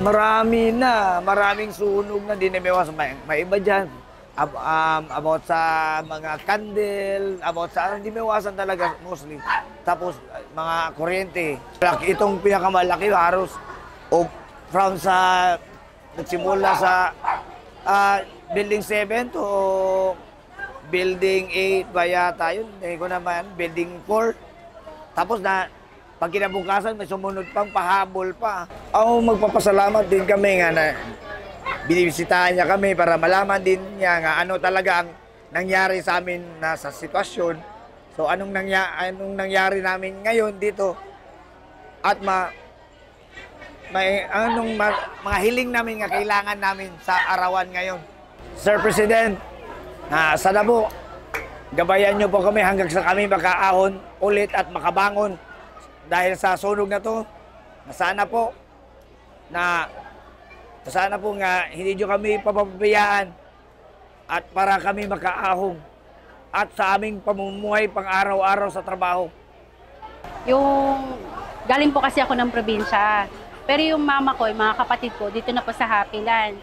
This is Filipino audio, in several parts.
Maraming sunog na din na may iwasan. May iba dyan. About sa mga candle, about sa hindi may iwasan talaga mostly. Tapos mga kuryente. Itong pinakamalaki halos from sa nagsimula sa building 7 to building 8 ba yata yun. Hindi ko naman, building 4. Tapos pag kinabukasan, may sumunod pang pahabol pa. Ako magpapasalamat din kami nga na binibisitahan niya kami para malaman din niya nga ano talaga ang nangyari sa amin na sa sitwasyon. So anong nangyari namin ngayon dito at mga hiling namin nga kailangan namin sa arawan ngayon. Sir President, sana po gabayan niyo po kami hanggang sa kami makaahon ulit at makabangon dahil sa sunog na to. Sana po nga hindi nyo kami papabayaan at para kami makaahong at sa aming pamumuhay pang araw-araw sa trabaho. Galing po kasi ako ng probinsya. Pero yung mama ko, yung mga kapatid ko, dito na po sa Happyland.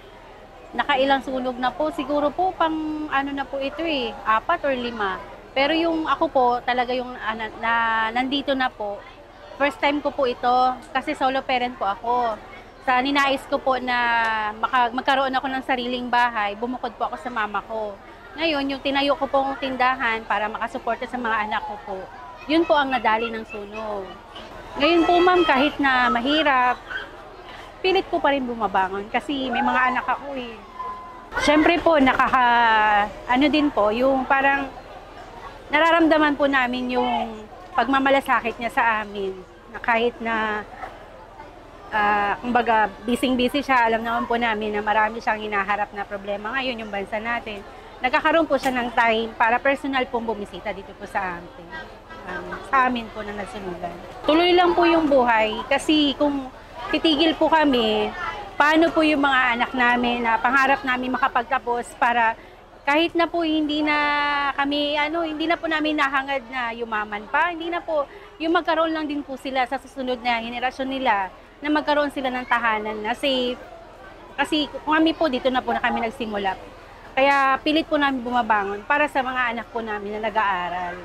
Nakailang sunog na po. Siguro po pang ano na po ito 4 or 5. Pero yung ako po, talaga yung nandito na po. First time ko po ito kasi solo parent po ako. Ninais ko po na magkaroon ako ng sariling bahay, bumukod po ako sa mama ko. Ngayon, yung tinayo ko pong tindahan para makasuporta sa mga anak ko po, yun po ang nadali ng sunog. Ngayon po ma'am, kahit na mahirap, pilit ko pa rin bumabangon kasi may mga anak ako eh. Siyempre po, ano din po, yung parang nararamdaman po namin yung pagmamalasakit niya sa amin, na kahit na kumbaga busy siya, alam naman po namin na marami siyang hinaharap na problema ngayon yung bansa natin. Nagkakaroon po siya ng time para personal pong bumisita dito po sa amin po na nasunugan. Tuloy lang po yung buhay kasi kung titigil po kami, paano po yung mga anak namin na pangarap namin makapagtapos para kahit na po hindi na po namin nahangad na yumaman pa, hindi na po, yung magkaroon lang din po sila sa susunod na henerasyon nila, na magkaroon sila ng tahanan na safe. Kasi kami po, dito na po na kami nagsimula. Kaya pilit po namin bumabangon para sa mga anak po namin na nag-aaral.